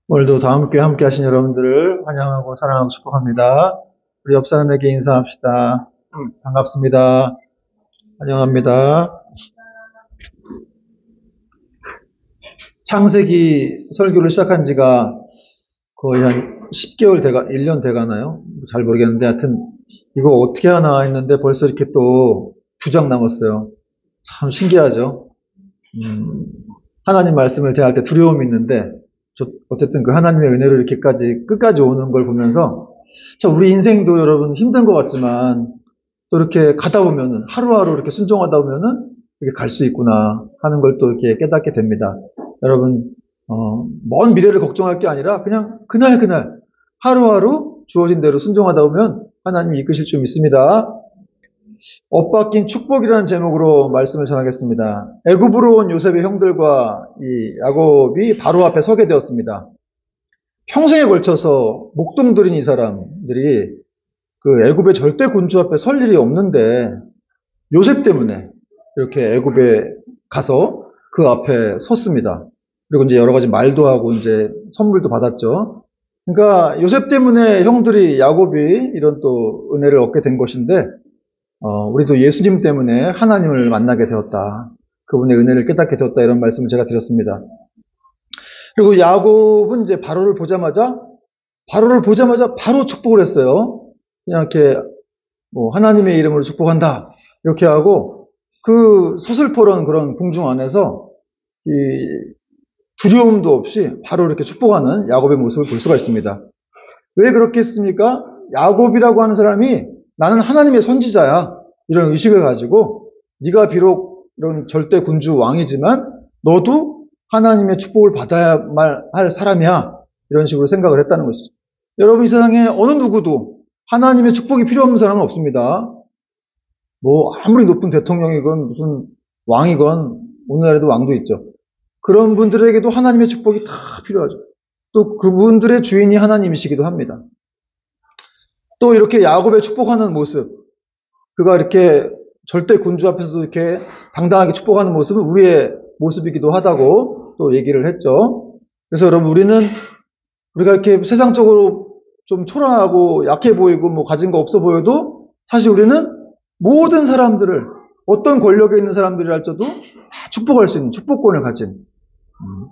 오늘도 다 함께 하신 여러분들을 환영하고 사랑하고 축복합니다. 우리 옆 사람에게 인사합시다. 반갑습니다. 환영합니다. 창세기 설교를 시작한 지가 거의 한 10개월 1년 돼가나요? 잘 모르겠는데 하여튼 이거 어떻게 하나 했는데 벌써 이렇게 또 2장 남았어요. 참 신기하죠? 하나님 말씀을 대할 때 두려움이 있는데 어쨌든 그 하나님의 은혜로 이렇게까지 끝까지 오는 걸 보면서 참 우리 인생도 여러분 힘든 것 같지만 또 이렇게 가다 보면은 하루하루 이렇게 순종하다 보면은 이렇게 갈 수 있구나 하는 걸 또 이렇게 깨닫게 됩니다. 여러분 먼 미래를 걱정할 게 아니라 그냥 그날 하루하루 주어진 대로 순종하다 보면 하나님이 이끄실 줄 믿습니다. 엇바뀐 축복이라는 제목으로 말씀을 전하겠습니다. 애굽으로 온 요셉의 형들과 이 야곱이 바로 앞에 서게 되었습니다. 평생에 걸쳐서 목동 들인 이 사람들이 그 애굽의 절대 군주 앞에 설 일이 없는데 요셉 때문에 이렇게 애굽에 가서 그 앞에 섰습니다. 그리고 이제 여러 가지 말도 하고 이제 선물도 받았죠. 그러니까 요셉 때문에 형들이 야곱이 이런 또 은혜를 얻게 된 것인데 우리도 예수님 때문에 하나님을 만나게 되었다. 그분의 은혜를 깨닫게 되었다. 이런 말씀을 제가 드렸습니다. 그리고 야곱은 이제 바로를 보자마자 바로 축복을 했어요. 그냥 이렇게 하나님의 이름으로 축복한다. 이렇게 하고 그 서슬퍼런 그런 궁중 안에서 이 두려움도 없이 바로 이렇게 축복하는 야곱의 모습을 볼 수가 있습니다. 왜 그렇게 했습니까? 야곱이라고 하는 사람이 나는 하나님의 선지자야. 이런 의식을 가지고 네가 비록 이런 절대 군주 왕이지만 너도 하나님의 축복을 받아야만 할 사람이야. 이런 식으로 생각을 했다는 것이죠. 여러분 이 세상에 어느 누구도 하나님의 축복이 필요 없는 사람은 없습니다. 아무리 높은 대통령이건 무슨 왕이건 오늘날에도 왕도 있죠. 그런 분들에게도 하나님의 축복이 다 필요하죠. 또 그분들의 주인이 하나님이시기도 합니다. 또 이렇게 야곱의 축복하는 모습, 그가 이렇게 절대 군주 앞에서도 이렇게 당당하게 축복하는 모습은 우리의 모습이기도 하다고 또 얘기를 했죠. 그래서 여러분 우리가 이렇게 세상적으로 좀 초라하고 약해 보이고 가진 거 없어 보여도 사실 우리는 모든 사람들을 어떤 권력에 있는 사람들이랄지도 다 축복할 수 있는 축복권을 가진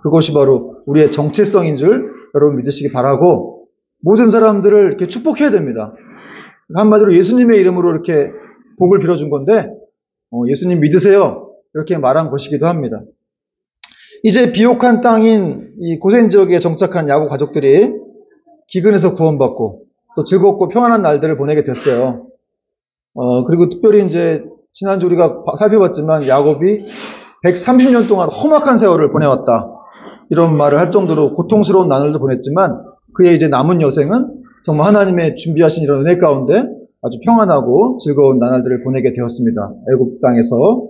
그것이 바로 우리의 정체성인 줄 여러분 믿으시기 바라고 모든 사람들을 이렇게 축복해야 됩니다. 한마디로 예수님의 이름으로 이렇게 복을 빌어준 건데 예수님 믿으세요. 이렇게 말한 것이기도 합니다. 이제 비옥한 땅인 이 고센 지역에 정착한 야곱 가족들이 기근에서 구원받고 또 즐겁고 평안한 날들을 보내게 됐어요. 그리고 특별히 이제 지난주 우리가 살펴봤지만 야곱이 130년 동안 험악한 세월을 보내왔다. 이런 말을 할 정도로 고통스러운 나날도 보냈지만 그의 이제 남은 여생은 정말 하나님의 준비하신 이런 은혜 가운데 아주 평안하고 즐거운 나날들을 보내게 되었습니다. 애굽 땅에서.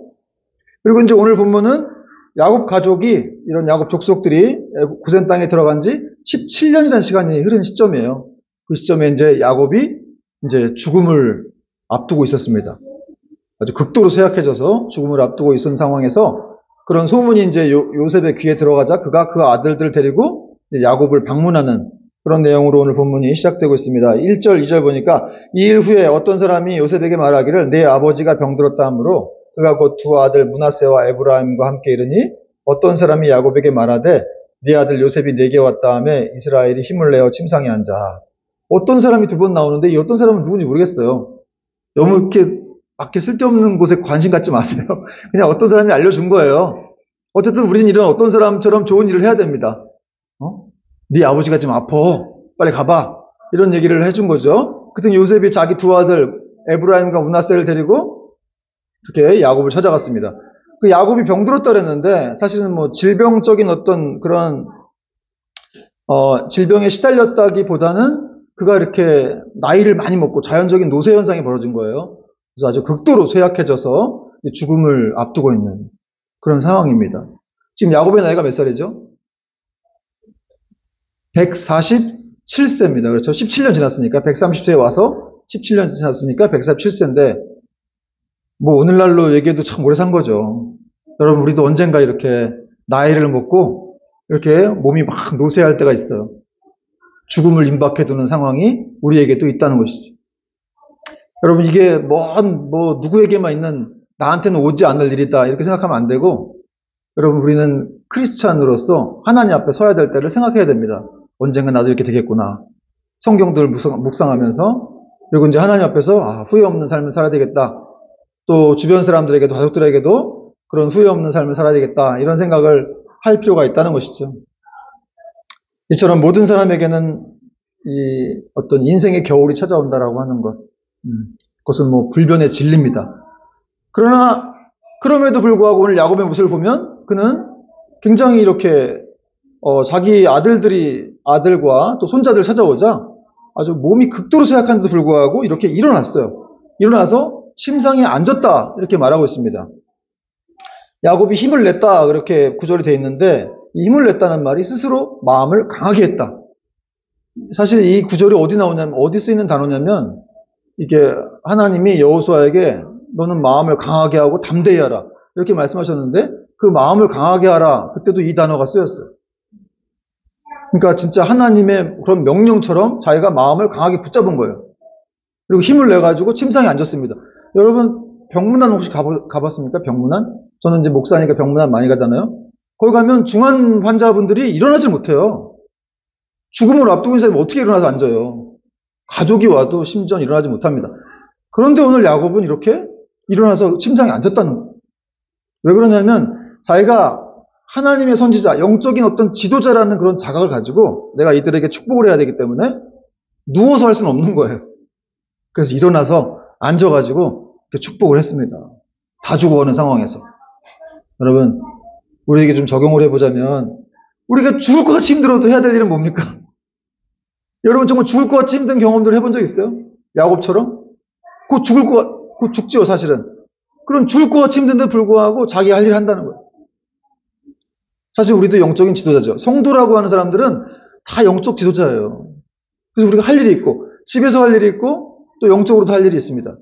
그리고 이제 오늘 본문은 야곱 가족이 이런 야곱 족속들이 고센 땅에 들어간 지 17년이라는 시간이 흐른 시점이에요. 그 시점에 이제 야곱이 이제 죽음을 앞두고 있었습니다. 아주 극도로 쇠약해져서 죽음을 앞두고 있었던 상황에서 그런 소문이 이제 요셉의 귀에 들어가자 그가 그 아들들을 데리고 야곱을 방문하는 그런 내용으로 오늘 본문이 시작되고 있습니다. 1절, 2절 보니까 이 일 후에 어떤 사람이 요셉에게 말하기를 내 아버지가 병들었다 하므로 그가 곧 두 아들 므낫세와 에브라임과 함께 이르니 어떤 사람이 야곱에게 말하되 네 아들 요셉이 내게 왔다 하며 이스라엘이 힘을 내어 침상에 앉아. 어떤 사람이 두 번 나오는데 이 어떤 사람은 누군지 모르겠어요. 너무 이렇게 밖에 쓸데없는 곳에 관심 갖지 마세요. 그냥 어떤 사람이 알려준 거예요. 어쨌든 우리는 이런 어떤 사람처럼 좋은 일을 해야 됩니다. 네 아버지가 지금 아파. 빨리 가봐. 이런 얘기를 해준 거죠. 그때 요셉이 자기 두 아들 에브라임과 므낫세를 데리고 이렇게 야곱을 찾아갔습니다. 그 야곱이 병들었다 그랬는데 사실은 질병적인 어떤 그런 질병에 시달렸다기보다는 그가 이렇게 나이를 많이 먹고 자연적인 노쇠 현상이 벌어진 거예요. 그래서 아주 극도로 쇠약해져서 죽음을 앞두고 있는 그런 상황입니다. 지금 야곱의 나이가 몇 살이죠? 147세입니다. 그렇죠? 17년 지났으니까 130세에 와서 17년 지났으니까 147세인데 오늘날로 얘기해도 참 오래 산 거죠. 여러분 우리도 언젠가 이렇게 나이를 먹고 이렇게 몸이 막 노쇠할 때가 있어요. 죽음을 임박해 두는 상황이 우리에게도 있다는 것이죠. 여러분, 이게 누구에게만 있는, 나한테는 오지 않을 일이다, 이렇게 생각하면 안 되고, 여러분, 우리는 크리스찬으로서 하나님 앞에 서야 될 때를 생각해야 됩니다. 언젠가 나도 이렇게 되겠구나. 성경들을 묵상하면서, 그리고 이제 하나님 앞에서, 후회 없는 삶을 살아야 되겠다. 또 주변 사람들에게도, 가족들에게도 그런 후회 없는 삶을 살아야 되겠다. 이런 생각을 할 필요가 있다는 것이죠. 이처럼 모든 사람에게는 이 어떤 인생의 겨울이 찾아온다라고 하는 것, 그것은 불변의 진리입니다. 그러나 그럼에도 불구하고 오늘 야곱의 모습을 보면 그는 굉장히 이렇게 자기 아들과 또 손자들 찾아오자 아주 몸이 극도로 쇠약한데도 불구하고 이렇게 일어났어요. 일어나서 침상에 앉았다, 이렇게 말하고 있습니다. 야곱이 힘을 냈다, 그렇게 구절이 되어 있는데, 이 힘을 냈다는 말이 스스로 마음을 강하게 했다. 사실 이 구절이 어디 쓰이는 단어냐면, 이게 하나님이 여호수아에게 너는 마음을 강하게 하고 담대히 하라, 이렇게 말씀하셨는데, 그 마음을 강하게 하라, 그때도 이 단어가 쓰였어요. 그러니까 진짜 하나님의 그런 명령처럼 자기가 마음을 강하게 붙잡은 거예요. 그리고 힘을 내가지고 침상에 앉았습니다. 여러분, 병문안 혹시 가봤습니까? 병문안? 저는 이제 목사니까 병문안 많이 가잖아요. 거기 가면 중환 환자분들이 일어나질 못해요. 죽음을 앞두고 있는 사람이 어떻게 일어나서 앉아요? 가족이 와도 심지어 일어나지 못합니다. 그런데 오늘 야곱은 이렇게 일어나서 침상에 앉았다는 거예요. 왜 그러냐면 자기가 하나님의 선지자, 영적인 어떤 지도자라는 그런 자각을 가지고 내가 이들에게 축복을 해야 되기 때문에 누워서 할 수는 없는 거예요. 그래서 일어나서 앉아가지고 축복을 했습니다. 다 죽어가는 상황에서. 여러분, 우리에게 좀 적용을 해보자면 우리가 죽을 것 같이 힘들어도 해야 될 일은 뭡니까? 여러분, 정말 죽을 것 같이 힘든 경험들을 해본 적 있어요? 야곱처럼? 곧 죽지요, 사실은. 그런 죽을 것 같이 힘든데 불구하고 자기 할 일을 한다는 거예요. 사실 우리도 영적인 지도자죠. 성도라고 하는 사람들은 다 영적 지도자예요. 그래서 우리가 할 일이 있고, 집에서 할 일이 있고, 또 영적으로도 할 일이 있습니다.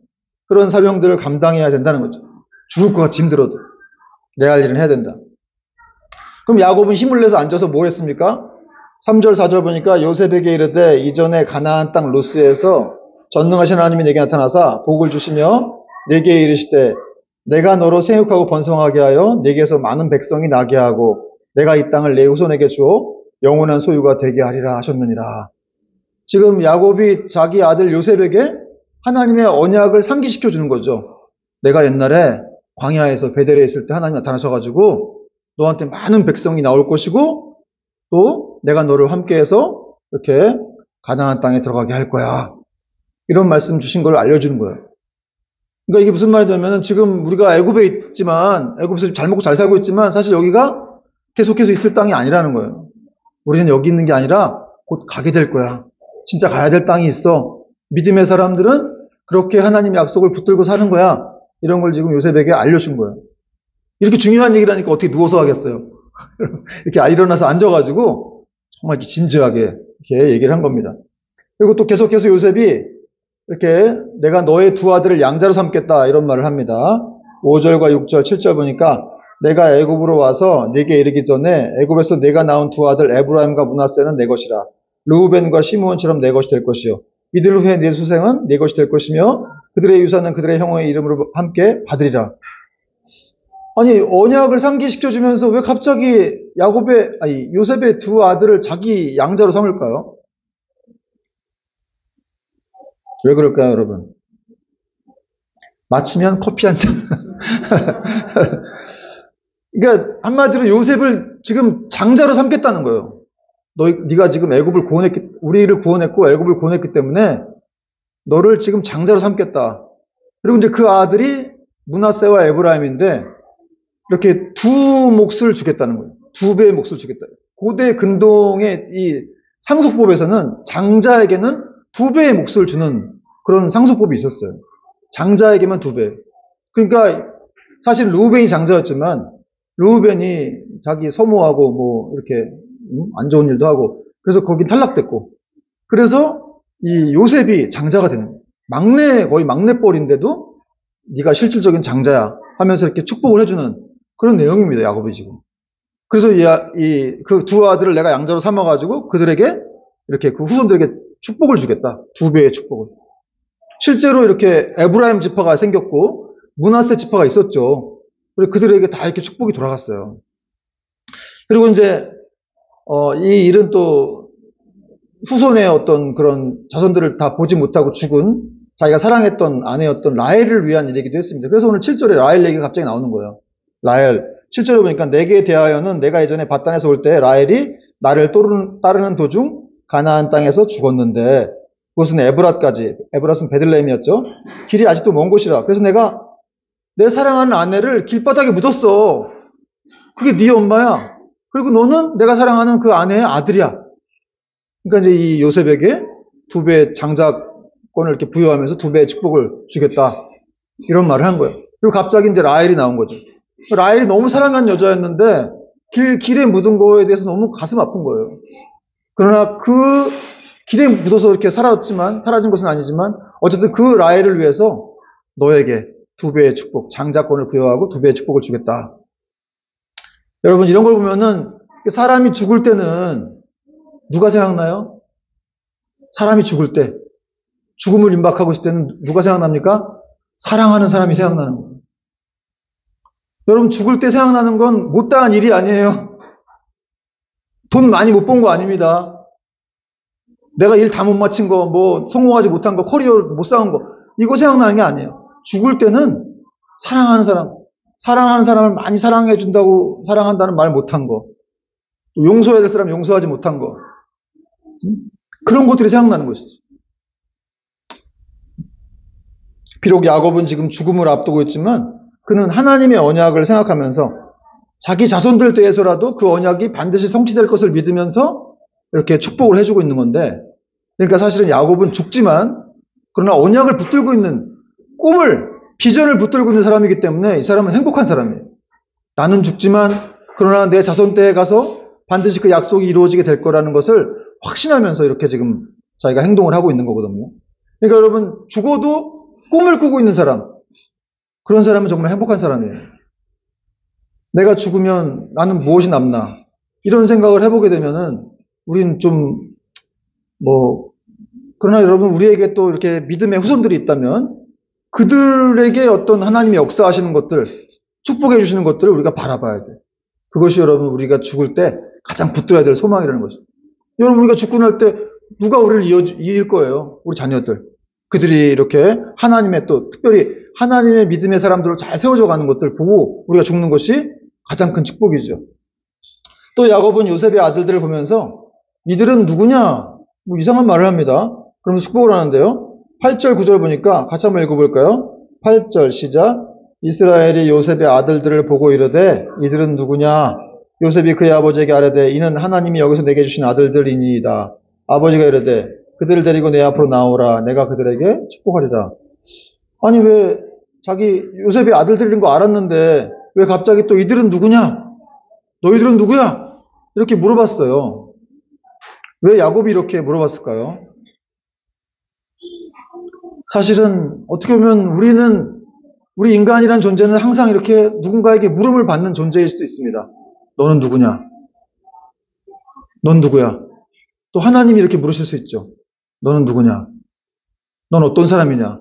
그런 사명들을 감당해야 된다는 거죠. 죽을 것 같이 힘들어도 내가 할 일은 해야 된다. 그럼 야곱은 힘을 내서 앉아서 뭐 했습니까? 3절 4절 보니까 요셉에게 이르되 이전에 가나안 땅 루스에서 전능하신 하나님이 내게 나타나사 복을 주시며 내게 이르시되 내가 너로 생육하고 번성하게 하여 내게서 많은 백성이 나게 하고 내가 이 땅을 내 후손에게 주어 영원한 소유가 되게 하리라 하셨느니라. 지금 야곱이 자기 아들 요셉에게 하나님의 언약을 상기시켜 주는 거죠. 내가 옛날에 광야에서 베델에 있을 때 하나님 나타나셔가지고 너한테 많은 백성이 나올 것이고 또 내가 너를 함께해서 이렇게 가나안 땅에 들어가게 할 거야. 이런 말씀 주신 걸 알려주는 거예요. 그러니까 이게 무슨 말이냐면 지금 우리가 애굽에 있지만 애굽에서 잘 먹고 잘 살고 있지만 사실 여기가 계속해서 있을 땅이 아니라는 거예요. 우리는 여기 있는 게 아니라 곧 가게 될 거야. 진짜 가야 될 땅이 있어. 믿음의 사람들은 그렇게 하나님의 약속을 붙들고 사는 거야. 이런 걸 지금 요셉에게 알려준 거예요. 이렇게 중요한 얘기를 하니까 어떻게 누워서 하겠어요. 이렇게 일어나서 앉아가지고 정말 이렇게 진지하게 이렇게 얘기를 한 겁니다. 그리고 또 계속해서 요셉이 이렇게 내가 너의 두 아들을 양자로 삼겠다 이런 말을 합니다. 5절과 6절, 7절 보니까 내가 애굽으로 와서 네게 이르기 전에 애굽에서 내가 낳은 두 아들 에브라임과 므낫세는 내 것이라. 르우벤과 시므온처럼 내 것이 될 것이요. 이들 후에 네 수생은 네 것이 될 것이며 그들의 유산은 그들의 형의 이름으로 함께 받으리라. 아니 언약을 상기시켜주면서 왜 갑자기 요셉의 두 아들을 자기 양자로 삼을까요? 왜 그럴까요, 여러분? 마치면 커피 한 잔. 그러니까 한마디로 요셉을 지금 장자로 삼겠다는 거예요. 네가 지금 우리를 구원했고 애굽을 구원했기 때문에 너를 지금 장자로 삼겠다. 그리고 이제 그 아들이 므낫세와 에브라임인데 이렇게 두 몫을 주겠다는 거예요. 두 배의 몫을 주겠다. 고대 근동의 이 상속법에서는 장자에게는 두 배의 몫을 주는 그런 상속법이 있었어요. 장자에게만 두 배. 그러니까 사실 르우벤이 장자였지만 르우벤이 자기 서모하고 이렇게 안 좋은 일도 하고 그래서 거긴 탈락됐고 그래서 이 요셉이 장자가 되는 거예요. 거의 막내뻘인데도 네가 실질적인 장자야 하면서 이렇게 축복을 해주는 그런 내용입니다. 야곱이 지금. 그래서 그 두 아들을 내가 양자로 삼아가지고 그들에게 이렇게 그 후손들에게 축복을 주겠다. 2배의 축복을. 실제로 이렇게 에브라임 지파가 생겼고 므낫세 지파가 있었죠. 그래서 그들에게 다 이렇게 축복이 돌아갔어요. 그리고 이제 이 일은 또 후손의 어떤 그런 자손들을 다 보지 못하고 죽은 자기가 사랑했던 아내였던 라헬을 위한 일이기도 했습니다. 그래서 오늘 7절에 라헬 얘기가 갑자기 나오는 거예요. 라헬. 7절에 보니까 내게 대하여는 내가 예전에 밧단에서 올 때 라헬이 나를 따르는 도중 가나안 땅에서 죽었는데 그것은 에브랏까지, 에브랏은 베들레헴이었죠. 길이 아직도 먼 곳이라. 그래서 내가 내 사랑하는 아내를 길바닥에 묻었어. 그게 네 엄마야. 그리고 너는 내가 사랑하는 그 아내의 아들이야. 그러니까 이제 이 요셉에게 2배의 장자권을 이렇게 부여하면서 2배의 축복을 주겠다. 이런 말을 한 거예요. 그리고 갑자기 이제 라헬이 나온 거죠. 라헬이 너무 사랑한 여자였는데 길에 묻은 거에 대해서 너무 가슴 아픈 거예요. 그러나 그 길에 묻어서 이렇게 사라진 것은 아니지만 어쨌든 그 라헬을 위해서 너에게 2배의 축복, 장자권을 부여하고 2배의 축복을 주겠다. 여러분 이런 걸 보면은 사람이 죽을 때는 누가 생각나요? 사람이 죽을 때, 죽음을 임박하고 있을 때는 누가 생각납니까? 사랑하는 사람이 생각나는 거예요. 여러분 죽을 때 생각나는 건 못다한 일이 아니에요. 돈 많이 못 번 거 아닙니다. 내가 일 다 못 마친 거, 뭐 성공하지 못한 거, 커리어 못 쌓은 거 이거 생각나는 게 아니에요. 죽을 때는 사랑하는 사람을 많이 사랑해 준다고 사랑한다는 말 못한 거, 용서해야 될 사람 용서하지 못한 거, 그런 것들이 생각나는 것이죠. 비록 야곱은 지금 죽음을 앞두고 있지만 그는 하나님의 언약을 생각하면서 자기 자손들 대해서라도 그 언약이 반드시 성취될 것을 믿으면서 이렇게 축복을 해주고 있는 건데, 그러니까 사실은 야곱은 죽지만 그러나 언약을 붙들고 있는 비전을 붙들고 있는 사람이기 때문에 이 사람은 행복한 사람이에요. 나는 죽지만 그러나 내 자손 때에 가서 반드시 그 약속이 이루어지게 될 거라는 것을 확신하면서 이렇게 지금 자기가 행동을 하고 있는 거거든요. 그러니까 여러분 죽어도 꿈을 꾸고 있는 사람, 그런 사람은 정말 행복한 사람이에요. 내가 죽으면 나는 무엇이 남나 이런 생각을 해보게 되면은 우린 그러나 여러분 우리에게 또 이렇게 믿음의 후손들이 있다면 그들에게 어떤 하나님의 역사하시는 것들, 축복해 주시는 것들을 우리가 바라봐야 돼요. 그것이 여러분 우리가 죽을 때 가장 붙들어야 될 소망이라는 거죠. 여러분 우리가 죽고 날 때 누가 우리를 이을 거예요? 우리 자녀들. 그들이 이렇게 하나님의 또 특별히 하나님의 믿음의 사람들을 잘 세워져 가는 것들 보고 우리가 죽는 것이 가장 큰 축복이죠. 또 야곱은 요셉의 아들들을 보면서 이들은 누구냐? 뭐 이상한 말을 합니다. 그러면서 축복을 하는데요. 8절 9절 보니까 같이 한번 읽어볼까요? 8절 시작. 이스라엘이 요셉의 아들들을 보고 이르되 이들은 누구냐? 요셉이 그의 아버지에게 아뢰되 이는 하나님이 여기서 내게 주신 아들들이니이다. 아버지가 이르되 그들을 데리고 내 앞으로 나오라. 내가 그들에게 축복하리라. 아니 왜 자기 요셉의 아들들인 거 알았는데 왜 갑자기 또 이들은 누구냐? 너희들은 누구야? 이렇게 물어봤어요. 왜 야곱이 이렇게 물어봤을까요? 사실은 어떻게 보면 우리 인간이란 존재는 항상 이렇게 누군가에게 물음을 받는 존재일 수도 있습니다. 너는 누구냐? 넌 누구야? 또 하나님이 이렇게 물으실 수 있죠. 너는 누구냐? 넌 어떤 사람이냐?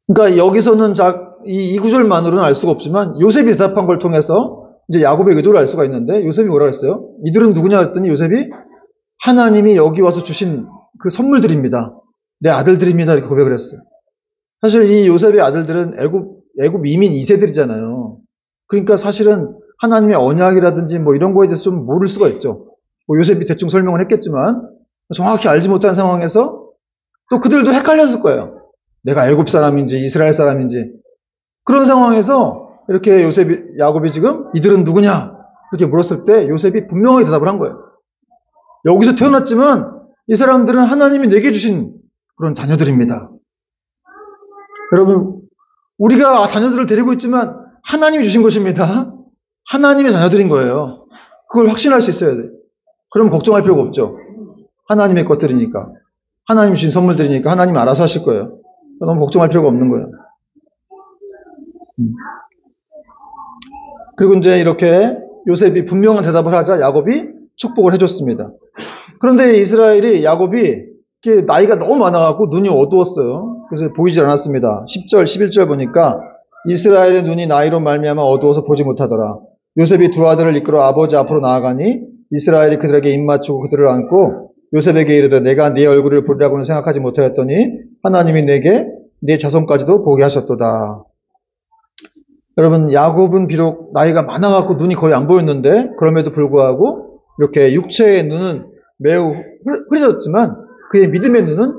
그러니까 여기서는 이 구절만으로는 알 수가 없지만 요셉이 대답한 걸 통해서 이제 야곱의 의도를 알 수가 있는데 요셉이 뭐라 그랬어요? 이들은 누구냐 그랬더니 요셉이 하나님이 여기 와서 주신 그 선물들입니다. 내 아들들입니다. 이렇게 고백을 했어요. 사실 이 요셉의 아들들은 애굽 이민 2세들이잖아요. 그러니까 사실은 하나님의 언약이라든지 뭐 이런 거에 대해서 좀 모를 수가 있죠. 뭐 요셉이 대충 설명을 했겠지만 정확히 알지 못한 상황에서 또 그들도 헷갈렸을 거예요. 내가 애굽 사람인지 이스라엘 사람인지. 그런 상황에서 이렇게 야곱이 지금 이들은 누구냐? 이렇게 물었을 때 요셉이 분명하게 대답을 한 거예요. 여기서 태어났지만 이 사람들은 하나님이 내게 주신 그런 자녀들입니다. 여러분, 우리가 자녀들을 데리고 있지만 하나님이 주신 것입니다. 하나님의 자녀들인 거예요. 그걸 확신할 수 있어야 돼요. 그럼 걱정할 필요가 없죠. 하나님의 것들이니까. 하나님 주신 선물들이니까 하나님이 알아서 하실 거예요. 너무 걱정할 필요가 없는 거예요. 그리고 이제 이렇게 요셉이 분명한 대답을 하자 야곱이 축복을 해줬습니다. 그런데 이스라엘이 야곱이 나이가 너무 많아갖고 눈이 어두웠어요. 그래서 보이질 않았습니다. 10절, 11절 보니까 이스라엘의 눈이 나이로 말미암아 어두워서 보지 못하더라. 요셉이 두 아들을 이끌어 아버지 앞으로 나아가니 이스라엘이 그들에게 입맞추고 그들을 안고 요셉에게 이르되 내가 네 얼굴을 보리라고는 생각하지 못하였더니 하나님이 내게 네 자손까지도 보게 하셨도다. 여러분, 야곱은 비록 나이가 많아갖고 눈이 거의 안 보였는데 그럼에도 불구하고 이렇게 육체의 눈은 매우 흐려졌지만 그의 믿음의 눈은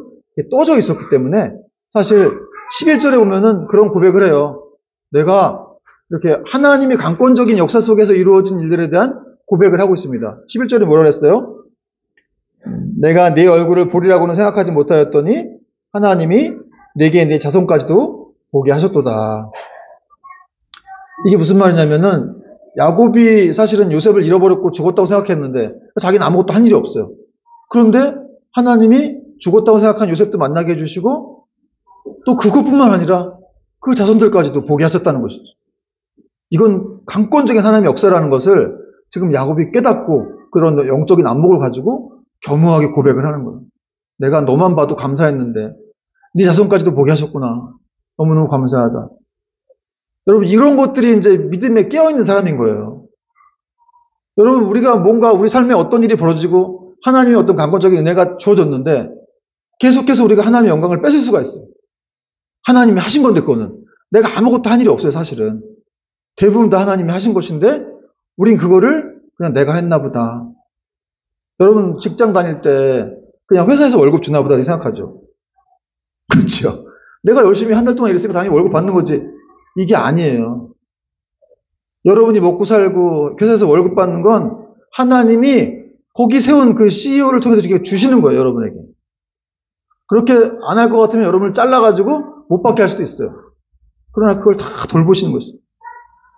떠져 있었기 때문에 사실 11절에 보면은 그런 고백을 해요. 내가 이렇게 하나님의 강권적인 역사 속에서 이루어진 일들에 대한 고백을 하고 있습니다. 11절에 뭐라 그랬어요? 내가 네 얼굴을 보리라고는 생각하지 못하였더니 하나님이 내게 네 자손까지도 보게 하셨도다. 이게 무슨 말이냐면은 야곱이 사실은 요셉을 잃어버렸고 죽었다고 생각했는데 자기는 아무것도 한 일이 없어요. 그런데 하나님이 죽었다고 생각한 요셉도 만나게 해주시고 또 그것뿐만 아니라 그 자손들까지도 보게 하셨다는 것이죠. 이건 강권적인 하나님의 역사라는 것을 지금 야곱이 깨닫고 그런 영적인 안목을 가지고 겸허하게 고백을 하는 거예요. 내가 너만 봐도 감사했는데 네 자손까지도 보게 하셨구나. 너무너무 감사하다. 여러분, 이런 것들이 이제 믿음에 깨어있는 사람인 거예요. 여러분, 우리가 뭔가 우리 삶에 어떤 일이 벌어지고 하나님의 어떤 강권적인 은혜가 주어졌는데 계속해서 우리가 하나님의 영광을 뺏을 수가 있어요. 하나님이 하신 건데 그거는. 내가 아무것도 한 일이 없어요, 사실은. 대부분 다 하나님이 하신 것인데 우린 그거를 그냥 내가 했나 보다. 여러분, 직장 다닐 때 그냥 회사에서 월급 주나 보다 이렇게 생각하죠. 그렇죠. 내가 열심히 한 달 동안 일했으니까 당연히 월급 받는 거지. 이게 아니에요. 여러분이 먹고 살고 회사에서 월급 받는 건 하나님이 거기 세운 그 CEO를 통해서 주시는 거예요, 여러분에게. 그렇게 안 할 것 같으면 여러분을 잘라가지고 못 받게 할 수도 있어요. 그러나 그걸 다 돌보시는 것이죠.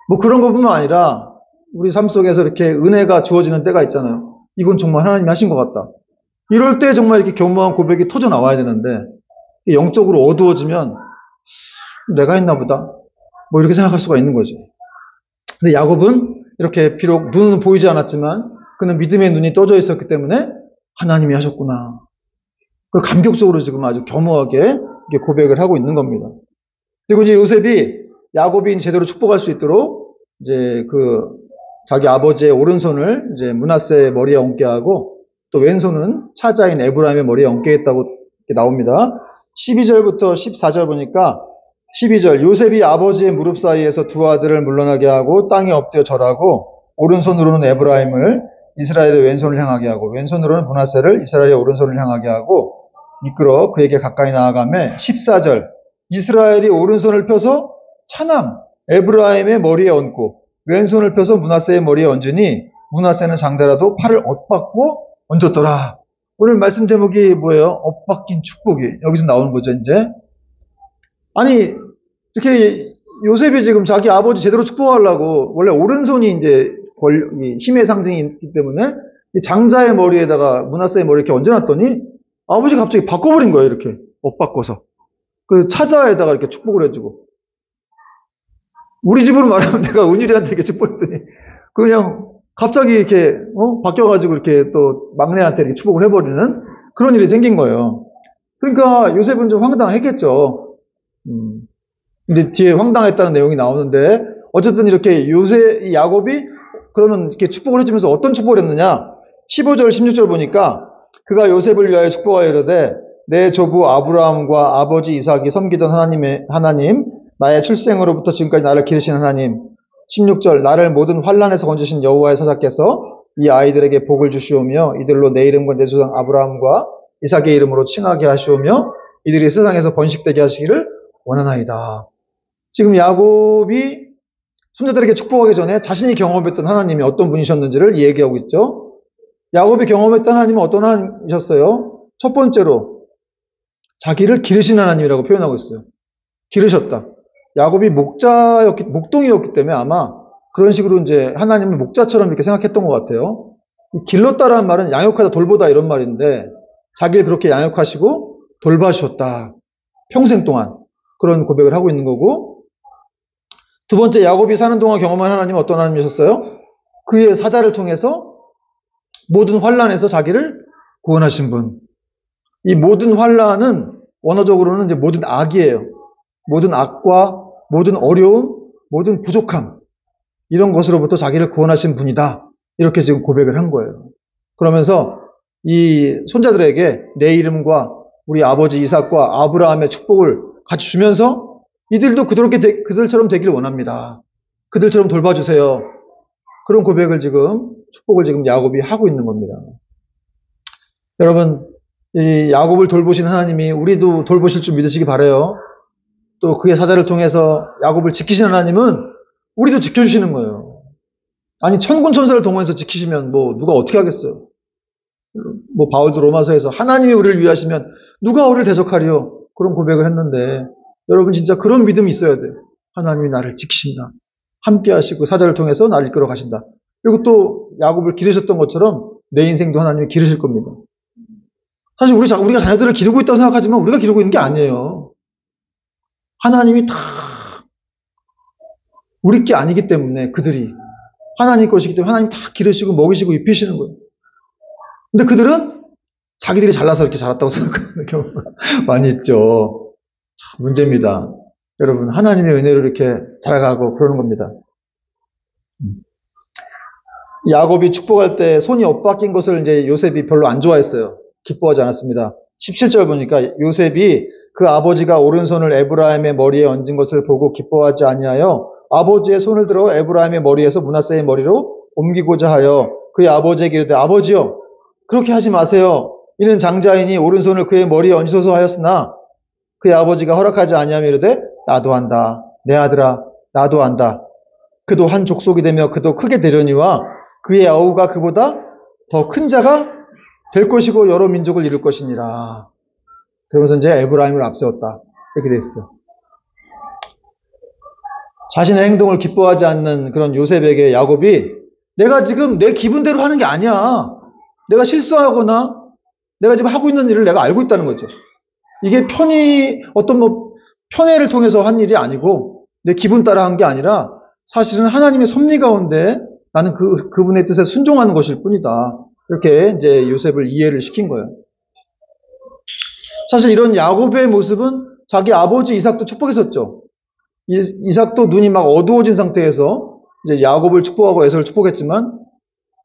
뭐 그런 것뿐만 아니라 우리 삶 속에서 이렇게 은혜가 주어지는 때가 있잖아요. 이건 정말 하나님이 하신 것 같다. 이럴 때 정말 이렇게 겸허한 고백이 터져 나와야 되는데 영적으로 어두워지면 내가 했나 보다. 뭐 이렇게 생각할 수가 있는 거죠. 근데 야곱은 이렇게 비록 눈은 보이지 않았지만 그는 믿음의 눈이 떠져 있었기 때문에 하나님이 하셨구나. 그걸 감격적으로 지금 아주 겸허하게 고백을 하고 있는 겁니다. 그리고 이제 요셉이 야곱이 제대로 축복할 수 있도록 이제 자기 아버지의 오른손을 이제 므낫세의 머리에 얹게 하고 또 왼손은 차자인 에브라임의 머리에 얹게 했다고 나옵니다. 12절부터 14절 보니까 12절 요셉이 아버지의 무릎 사이에서 두 아들을 물러나게 하고 땅에 엎드려 절하고 오른손으로는 에브라임을 이스라엘의 왼손을 향하게 하고 왼손으로는 므낫세를 이스라엘의 오른손을 향하게 하고 이끌어 그에게 가까이 나아가매 14절 이스라엘이 오른손을 펴서 차남 에브라임의 머리에 얹고 왼손을 펴서 므낫세의 머리에 얹으니 므낫세는 장자라도 팔을 엇박고 얹었더라. 오늘 말씀 제목이 뭐예요? 엇박긴 축복이 여기서 나오는 거죠. 이제 아니 이렇게 요셉이 지금 자기 아버지 제대로 축복하려고 원래 오른손이 이제 힘의 상징이기 때문에 장자의 머리에다가 므낫세의 머리 이렇게 얹어놨더니 아버지가 갑자기 바꿔버린 거예요. 이렇게 엇바꿔서 그 차자에다가 이렇게 축복을 해주고 우리 집으로 말하면 내가 은율이한테 이렇게 축복했더니 그냥 갑자기 이렇게 바뀌어가지고 이렇게 또 막내한테 이렇게 축복을 해버리는 그런 일이 생긴 거예요. 그러니까 요셉은 좀 황당했겠죠. 근데 뒤에 황당했다는 내용이 나오는데 어쨌든 이렇게 야곱이 그러면 이렇게 축복을 해주면서 어떤 축복을 했느냐? 15절, 16절 보니까 그가 요셉을 위하여 축복하여 이르되 내 조부 아브라함과 아버지 이삭이 섬기던 하나님 나의 출생으로부터 지금까지 나를 기르신 하나님 16절 나를 모든 환난에서 건지신 여호와의 사자께서 이 아이들에게 복을 주시오며 이들로 내 이름과 내 조상 아브라함과 이삭의 이름으로 칭하게 하시오며 이들이 세상에서 번식되게 하시기를 원하나이다. 지금 야곱이 손자들에게 축복하기 전에 자신이 경험했던 하나님이 어떤 분이셨는지를 얘기하고 있죠. 야곱이 경험했던 하나님은 어떤 하나님이셨어요? 첫 번째로 자기를 기르신 하나님이라고 표현하고 있어요. 기르셨다. 야곱이 목동이었기 때문에 아마 그런 식으로 이제 하나님을 목자처럼 이렇게 생각했던 것 같아요. 길렀다라는 말은 양육하다 돌보다 이런 말인데 자기를 그렇게 양육하시고 돌봐주셨다. 평생 동안 그런 고백을 하고 있는 거고 두 번째 야곱이 사는 동안 경험한 하나님은 어떤 하나님이셨어요? 그의 사자를 통해서 모든 환란에서 자기를 구원하신 분. 이 모든 환란은 원어적으로는 이제 모든 악이에요. 모든 악과 모든 어려움, 모든 부족함, 이런 것으로부터 자기를 구원하신 분이다. 이렇게 지금 고백을 한 거예요. 그러면서 이 손자들에게 내 이름과 우리 아버지 이삭과 아브라함의 축복을 같이 주면서 이들도 그들처럼 되기를 원합니다. 그들처럼 돌봐주세요. 그런 고백을 지금, 축복을 지금 야곱이 하고 있는 겁니다. 여러분, 이 야곱을 돌보신 하나님이 우리도 돌보실 줄 믿으시기 바라요. 또 그의 사자를 통해서 야곱을 지키신 하나님은 우리도 지켜주시는 거예요. 아니, 천군 천사를 동원해서 지키시면 뭐 누가 어떻게 하겠어요? 뭐 바울도 로마서에서 하나님이 우리를 위하시면 누가 우리를 대적하리요? 그런 고백을 했는데 여러분 진짜 그런 믿음이 있어야 돼요. 하나님이 나를 지키신다. 함께 하시고 사자를 통해서 나를 이끌어 가신다. 그리고 또 야곱을 기르셨던 것처럼 내 인생도 하나님이 기르실 겁니다. 사실 우리가 자녀들을 기르고 있다고 생각하지만 우리가 기르고 있는 게 아니에요. 하나님이 다 우리 게 아니기 때문에 그들이 하나님 것이기 때문에 하나님 다 기르시고 먹이시고 입히시는 거예요. 근데 그들은 자기들이 잘나서 이렇게 자랐다고 생각하는 경우가 많이 있죠. 참 문제입니다. 여러분, 하나님의 은혜로 이렇게 자라가고 그러는 겁니다. 야곱이 축복할 때 손이 엇바뀐 것을 이제 요셉이 별로 안 좋아했어요. 기뻐하지 않았습니다. 17절 보니까 요셉이 그 아버지가 오른손을 에브라임의 머리에 얹은 것을 보고 기뻐하지 아니하여 아버지의 손을 들어 에브라임의 머리에서 므낫세의 머리로 옮기고자 하여 그의 아버지에게 이르되 아버지여 그렇게 하지 마세요. 이는 장자이니 오른손을 그의 머리에 얹으소서 하였으나 그의 아버지가 허락하지 아니하며 이르되 나도 한다. 내 아들아 나도 한다. 그도 한 족속이 되며 그도 크게 되려니와 그의 아우가 그보다 더 큰 자가 될 것이고 여러 민족을 이룰 것이니라. 그러면서 이제 에브라임을 앞세웠다. 이렇게 돼 있어요. 자신의 행동을 기뻐하지 않는 그런 요셉에게 야곱이 내가 지금 내 기분대로 하는 게 아니야. 내가 실수하거나 내가 지금 하고 있는 일을 내가 알고 있다는 거죠. 이게 어떤 편애를 통해서 한 일이 아니고 내 기분 따라 한 게 아니라 사실은 하나님의 섭리 가운데 나는 그분의 뜻에 순종하는 것일 뿐이다. 이렇게 이제 요셉을 이해를 시킨 거예요. 사실 이런 야곱의 모습은 자기 아버지 이삭도 축복했었죠. 이삭도 눈이 막 어두워진 상태에서 이제 야곱을 축복하고 에서를 축복했지만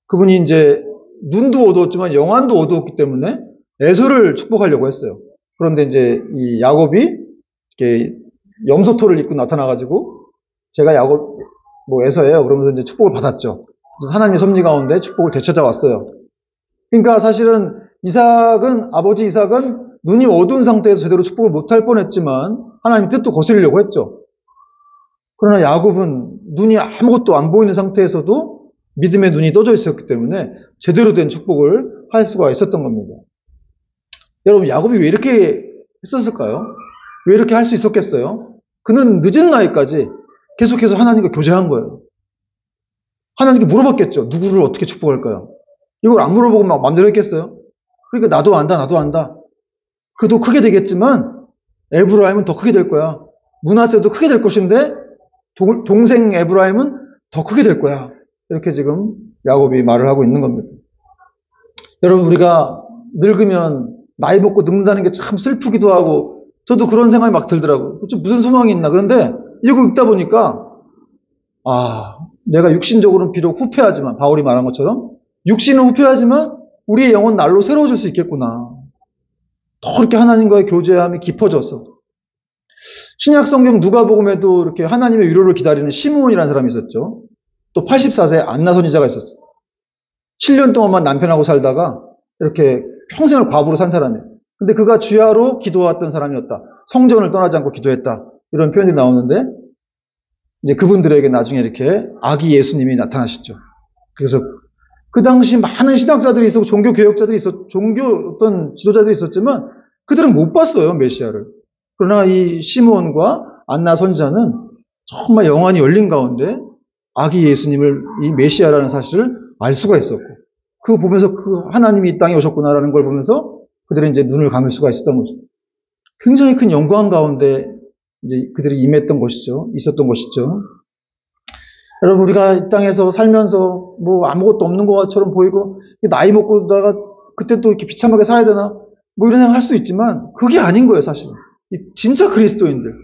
그분이 이제 눈도 어두웠지만 영안도 어두웠기 때문에 에서를 축복하려고 했어요. 그런데 이제 이 야곱이 이렇게 염소토를 입고 나타나가지고 제가 야곱 에서예요. 그러면서 이제 축복을 받았죠. 그래서 하나님의 섭리 가운데 축복을 되찾아왔어요. 그러니까 사실은 아버지 이삭은 눈이 어두운 상태에서 제대로 축복을 못할 뻔했지만 하나님 뜻도 거스르려고 했죠. 그러나 야곱은 눈이 아무것도 안 보이는 상태에서도 믿음의 눈이 떠져 있었기 때문에 제대로 된 축복을 할 수가 있었던 겁니다. 여러분, 야곱이 왜 이렇게 했었을까요? 왜 이렇게 할 수 있었겠어요? 그는 늦은 나이까지 계속해서 하나님과 교제한 거예요. 하나님께 물어봤겠죠. 누구를 어떻게 축복할까요? 이걸 안 물어보고 막 마음대로 했겠어요? 그러니까 나도 안다. 그도 크게 되겠지만 에브라임은 더 크게 될 거야. 므낫세도 크게 될 것인데 동생 에브라임은 더 크게 될 거야. 이렇게 지금 야곱이 말을 하고 있는 겁니다. 여러분, 우리가 늙으면 나이 먹고 늙는다는 게 참 슬프기도 하고 저도 그런 생각이 막 들더라고요. 무슨 소망이 있나. 그런데 이거 읽다 보니까 내가 육신적으로는 비록 후패하지만 바울이 말한 것처럼 육신은 후패하지만 우리의 영혼 날로 새로워질 수 있겠구나. 더 이렇게 하나님과의 교제함이 깊어져서 신약 성경 누가복음에도 이렇게 하나님의 위로를 기다리는 시므온이라는 사람이 있었죠. 또 84세 안나 선지자가 있었어요. 7년 동안만 남편하고 살다가 이렇게 평생을 과부로 산 사람이에요. 근데 그가 주야로 기도했던 사람이었다. 성전을 떠나지 않고 기도했다. 이런 표현이 나오는데 이제 그분들에게 나중에 이렇게 아기 예수님이 나타나셨죠. 그래서 그 당시 많은 신학자들이 있었고 종교 개혁자들이 종교 어떤 지도자들이 있었지만 그들은 못 봤어요, 메시아를. 그러나 이 시므온과 안나 선지자는 정말 영안이 열린 가운데 아기 예수님을 이 메시아라는 사실을 알 수가 있었고 그거 보면서 하나님이 이 땅에 오셨구나라는 걸 보면서 그들은 이제 눈을 감을 수가 있었던 거죠. 굉장히 큰 영광 가운데 이제 그들이 임했던 것이죠. 있었던 것이죠. 여러분, 우리가 이 땅에서 살면서 뭐 아무것도 없는 것처럼 보이고, 나이 먹고다가 그때 또 이렇게 비참하게 살아야 되나? 뭐 이런 생각 할 수도 있지만, 그게 아닌 거예요, 사실. 진짜 그리스도인들.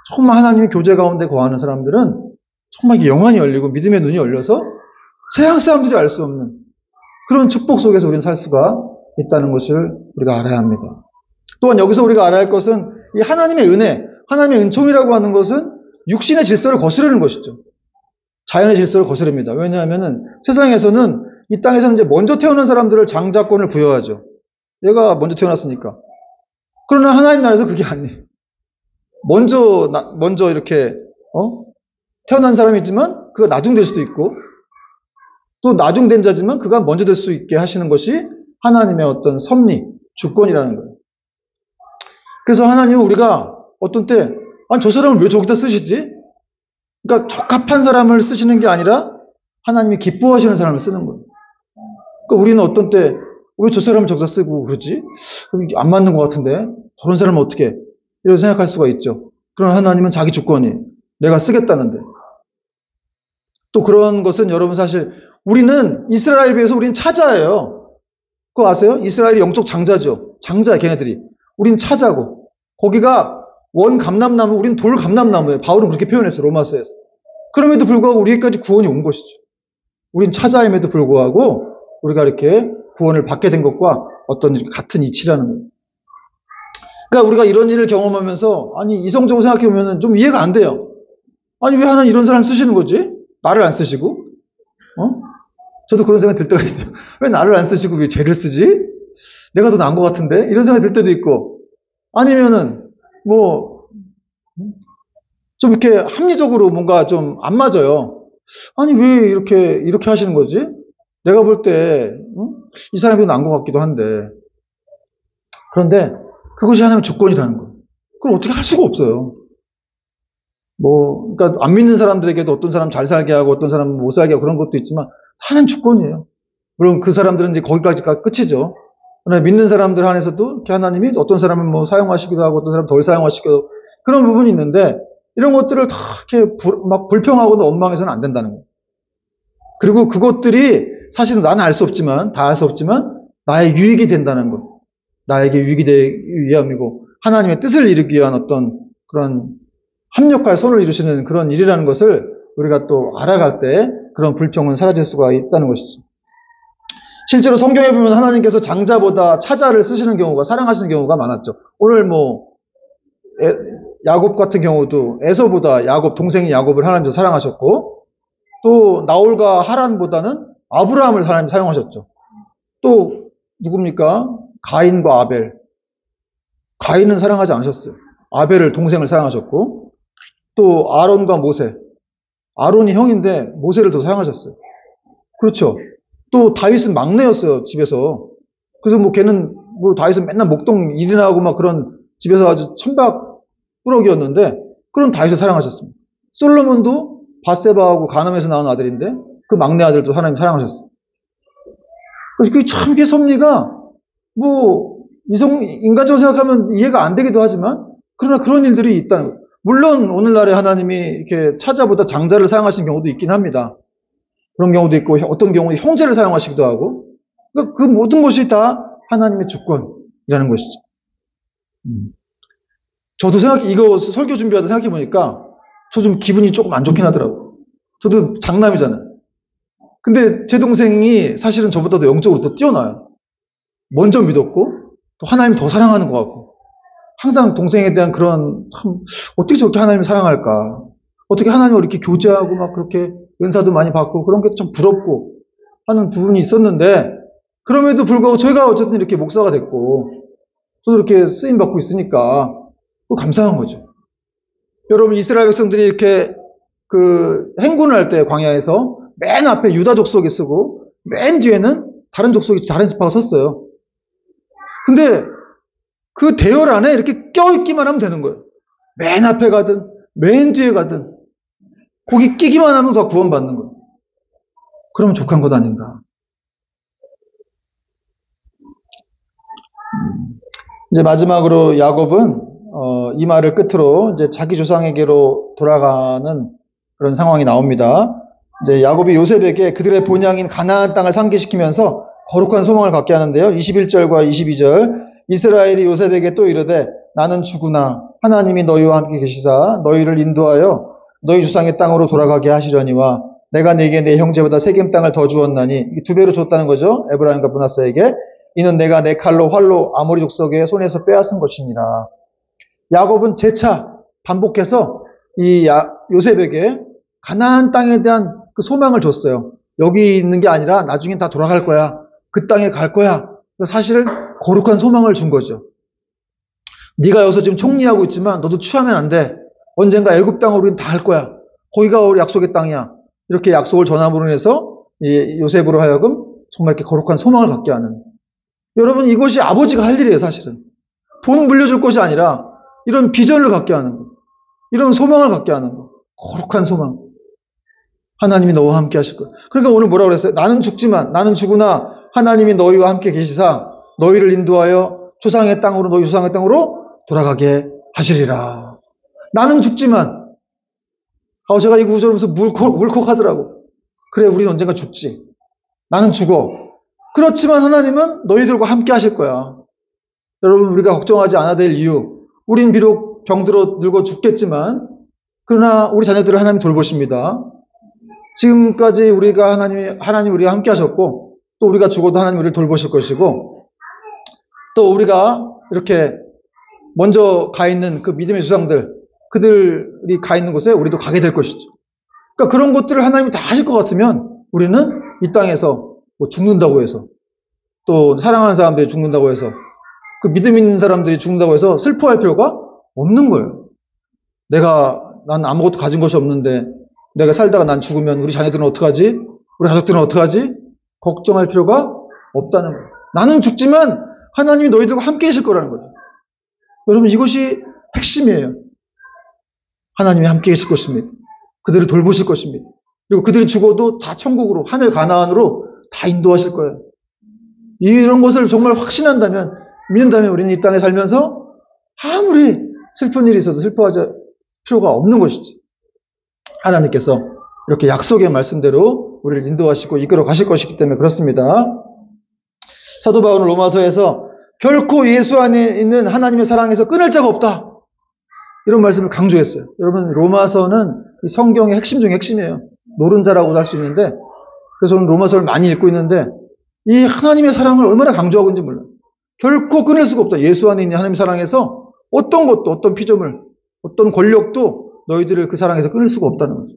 정말 하나님의 교제 가운데 거하는 사람들은 정말 영안이 열리고 믿음의 눈이 열려서 세상 사람들이 알 수 없는 그런 축복 속에서 우리는 살 수가 있다는 것을 우리가 알아야 합니다. 또한 여기서 우리가 알아야 할 것은 이 하나님의 은혜, 하나님의 은총이라고 하는 것은 육신의 질서를 거스르는 것이죠. 자연의 질서를 거스릅니다. 왜냐하면은 세상에서는 이 땅에서는 이제 먼저 태어난 사람들을 장자권을 부여하죠. 얘가 먼저 태어났으니까. 그러나 하나님 나라에서 그게 아니에요. 먼저 이렇게 태어난 사람이지만 그가 나중될 수도 있고 또 나중된 자지만 그가 먼저 될 수 있게 하시는 것이 하나님의 어떤 섭리, 주권이라는 거예요. 그래서 하나님은 우리가 어떤 때 아니 저 사람을 왜 저기다 쓰시지? 그러니까 적합한 사람을 쓰시는 게 아니라 하나님이 기뻐하시는 사람을 쓰는 거예요. 그러니까 우리는 어떤 때 왜 저 사람을 저기다 쓰고 그러지? 안 맞는 것 같은데 저런 사람은 어떻게 이렇게 생각할 수가 있죠. 그러나 하나님은 자기 주권이 내가 쓰겠다는데 또 그런 것은 여러분 사실 우리는 이스라엘에 비해서 우리는 차자예요. 그거 아세요? 이스라엘이 영적 장자죠. 장자야 걔네들이. 우린 차자고 거기가 원 감람나무 우린 돌 감람나무예요. 바울은 그렇게 표현했어요. 로마서에서. 그럼에도 불구하고 우리에게까지 구원이 온 것이죠. 우린 차자임에도 불구하고 우리가 이렇게 구원을 받게 된 것과 어떤 같은 이치라는 거예요. 그러니까 우리가 이런 일을 경험하면서 아니 이성적으로 생각해보면 좀 이해가 안 돼요. 아니 왜 하나님 이런 사람 쓰시는 거지? 나를 안 쓰시고? 저도 그런 생각이 들 때가 있어요. 왜 나를 안 쓰시고 왜 쟤를 쓰지? 내가 더 나은 것 같은데? 이런 생각이 들 때도 있고 아니면은 뭐 좀 이렇게 합리적으로 뭔가 좀 안 맞아요. 아니 왜 이렇게 하시는 거지? 내가 볼 때 이 사람이 더 나은 것 같기도 한데 그런데 그것이 하나님의 주권이라는 거예요. 그걸 어떻게 할 수가 없어요. 그러니까 안 믿는 사람들에게도 어떤 사람 잘 살게 하고 어떤 사람 못 살게 하고 그런 것도 있지만 하나님 주권이에요. 물론 그 사람들은 이제 거기까지가 끝이죠. 그러나 믿는 사람들 안에서도 이렇게 하나님이 어떤 사람은 뭐 사용하시기도 하고 어떤 사람 덜 사용하시기도 하고 그런 부분이 있는데 이런 것들을 다 이렇게 막 불평하고도 원망해서는 안 된다는 거예요. 그리고 그것들이 사실은 나는 알 수 없지만 다 알 수 없지만 나의 유익이 된다는 것. 나에게 유익이 되기 위함이고 하나님의 뜻을 이루기 위한 어떤 그런 합력할 손을 이루시는 그런 일이라는 것을 우리가 또 알아갈 때 그런 불평은 사라질 수가 있다는 것이죠. 실제로 성경에 보면 하나님께서 장자보다 차자를 쓰시는 경우가 사랑하시는 경우가 많았죠. 오늘 뭐 야곱 같은 경우도 에서보다 동생인 야곱을 하나님께서 사랑하셨고 또 나홀과 하란보다는 아브라함을 하나님 사용하셨죠. 또 누굽니까? 가인과 아벨. 가인은 사랑하지 않으셨어요. 아벨을 동생을 사랑하셨고 또 아론과 모세. 아론이 형인데 모세를 더 사랑하셨어요. 그렇죠. 또 다윗은 막내였어요. 집에서. 그래서 뭐 걔는 뭐 다윗은 맨날 목동 일이나 하고 막 그런 집에서 아주 천박꾸러기였는데 그런 다윗을 사랑하셨습니다. 솔로몬도 밧세바하고 가늠에서 나온 아들인데 그 막내 아들도 하나님 사랑하셨어요. 그게 참 이게 섭리가 뭐 인간적으로 생각하면 이해가 안 되기도 하지만 그러나 그런 일들이 있다는 거예요. 물론 오늘날에 하나님이 이렇게 차자보다 장자를 사용하시는 경우도 있긴 합니다. 그런 경우도 있고 어떤 경우에 형제를 사용하시기도 하고 그러니까 그 모든 것이 다 하나님의 주권이라는 것이죠. 저도 이거 설교 준비하다 생각해 보니까 저 좀 기분이 조금 안 좋긴 하더라고요. 저도 장남이잖아요. 근데 제 동생이 사실은 저보다도 영적으로 더 뛰어나요. 먼저 믿었고 또 하나님 더 사랑하는 것 같고 항상 동생에 대한 그런 참 어떻게 저렇게 하나님을 사랑할까 어떻게 하나님을 이렇게 교제하고 막 그렇게 은사도 많이 받고 그런 게 좀 부럽고 하는 부분이 있었는데 그럼에도 불구하고 저희가 어쨌든 이렇게 목사가 됐고 저도 이렇게 쓰임 받고 있으니까 감사한 거죠. 여러분 이스라엘 백성들이 이렇게 그 행군을 할 때 광야에서 맨 앞에 유다 족속이 쓰고 맨 뒤에는 다른 족속이 다른 지파가 섰어요. 근데 그 대열 안에 이렇게 껴있기만 하면 되는 거예요. 맨 앞에 가든 맨 뒤에 가든 거기 끼기만 하면 다 구원받는 거예요. 그러면 족한 것 아닌가. 이제 마지막으로 야곱은 이 말을 끝으로 이제 자기 조상에게로 돌아가는 그런 상황이 나옵니다. 이제 야곱이 요셉에게 그들의 본향인 가나안 땅을 상기시키면서 거룩한 소망을 갖게 하는데요. 21절과 22절. 이스라엘이 요셉에게 또 이르되 나는 주구나 하나님이 너희와 함께 계시사 너희를 인도하여 너희 조상의 땅으로 돌아가게 하시려니와 내가 네게 내 형제보다 세겜 땅을 더 주었나니, 두 배로 줬다는 거죠. 에브라임과 므낫세에게. 이는 내가 내 칼로 활로 아모리 족속의 손에서 빼앗은 것이니라. 야곱은 재차 반복해서 이 요셉에게 가나안 땅에 대한 그 소망을 줬어요. 여기 있는 게 아니라 나중엔 다 돌아갈 거야. 그 땅에 갈 거야. 사실은 거룩한 소망을 준 거죠. 네가 여기서 지금 총리하고 있지만 너도 취하면 안 돼. 언젠가 애굽 땅으로 우리는 다 할 거야. 거기가 우리 약속의 땅이야. 이렇게 약속을 전함으로 인해서 요셉으로 하여금 정말 이렇게 거룩한 소망을 갖게 하는. 여러분, 이것이 아버지가 할 일이에요, 사실은. 돈 물려줄 것이 아니라 이런 비전을 갖게 하는 거. 이런 소망을 갖게 하는 거. 거룩한 소망. 하나님이 너와 함께 하실 거야. 그러니까 오늘 뭐라고 그랬어요? 나는 죽지만, 나는 죽으나 하나님이 너희와 함께 계시사 너희를 인도하여 조상의 땅으로, 너희 조상의 땅으로 돌아가게 하시리라. 나는 죽지만, 제가 이 구절을 보면서 울컥하더라고. 그래, 우리는 언젠가 죽지. 나는 죽어. 그렇지만 하나님은 너희들과 함께 하실 거야. 여러분, 우리가 걱정하지 않아야 될 이유. 우린 비록 병들어 늙어 죽겠지만, 그러나 우리 자녀들을 하나님 돌보십니다. 지금까지 하나님 우리와 함께 하셨고, 또 우리가 죽어도 하나님 우리를 돌보실 것이고, 또 우리가 이렇게 먼저 가 있는 그 믿음의 조상들, 그들이 가 있는 곳에 우리도 가게 될 것이죠. 그러니까 그런 것들을 하나님이 다 하실 것 같으면 우리는 이 땅에서 뭐 죽는다고 해서, 또 사랑하는 사람들이 죽는다고 해서, 그 믿음 있는 사람들이 죽는다고 해서 슬퍼할 필요가 없는 거예요. 난 아무것도 가진 것이 없는데 내가 살다가 난 죽으면 우리 자녀들은 어떡하지? 우리 가족들은 어떡하지? 걱정할 필요가 없다는 거예요. 나는 죽지만 하나님이 너희들과 함께 계실 거라는 거죠. 여러분, 이것이 핵심이에요. 하나님이 함께 계실 것입니다. 그들을 돌보실 것입니다. 그리고 그들이 죽어도 다 천국으로, 하늘 가나안으로 다 인도하실 거예요. 이런 것을 정말 확신한다면, 믿는다면 우리는 이 땅에 살면서 아무리 슬픈 일이 있어도 슬퍼하지 필요가 없는 것이지. 하나님께서 이렇게 약속의 말씀대로 우리를 인도하시고 이끌어 가실 것이기 때문에 그렇습니다. 사도 바울은 로마서에서 결코 예수 안에 있는 하나님의 사랑에서 끊을 자가 없다. 이런 말씀을 강조했어요. 여러분, 로마서는 성경의 핵심 중에 핵심이에요. 노른자라고도 할 수 있는데, 그래서 저는 로마서를 많이 읽고 있는데, 이 하나님의 사랑을 얼마나 강조하고 있는지 몰라요. 결코 끊을 수가 없다. 예수 안에 있는 하나님의 사랑에서 어떤 것도, 어떤 피조물, 어떤 권력도 너희들을 그 사랑에서 끊을 수가 없다는 거죠.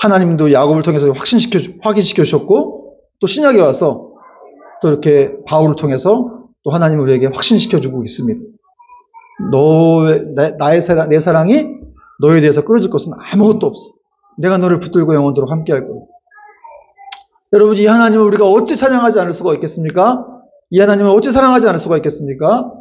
하나님도 야곱을 통해서 확인시켜 주셨고, 또 신약에 와서 또 이렇게 바울을 통해서 또 하나님 우리에게 확신시켜 주고 있습니다. 내 사랑이 너에 대해서 끊어질 것은 아무것도 없어. 내가 너를 붙들고 영원토록 함께 할 거야. 여러분, 이 하나님을 우리가 어찌 찬양하지 않을 수가 있겠습니까? 이 하나님을 어찌 사랑하지 않을 수가 있겠습니까?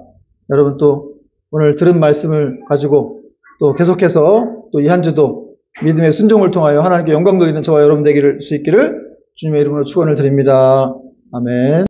여러분, 또 오늘 들은 말씀을 가지고 또 계속해서 또 이 한 주도 믿음의 순종을 통하여 하나님께 영광 돌리는 저와 여러분 되기를 수 있기를 주님의 이름으로 축원을 드립니다. 아멘.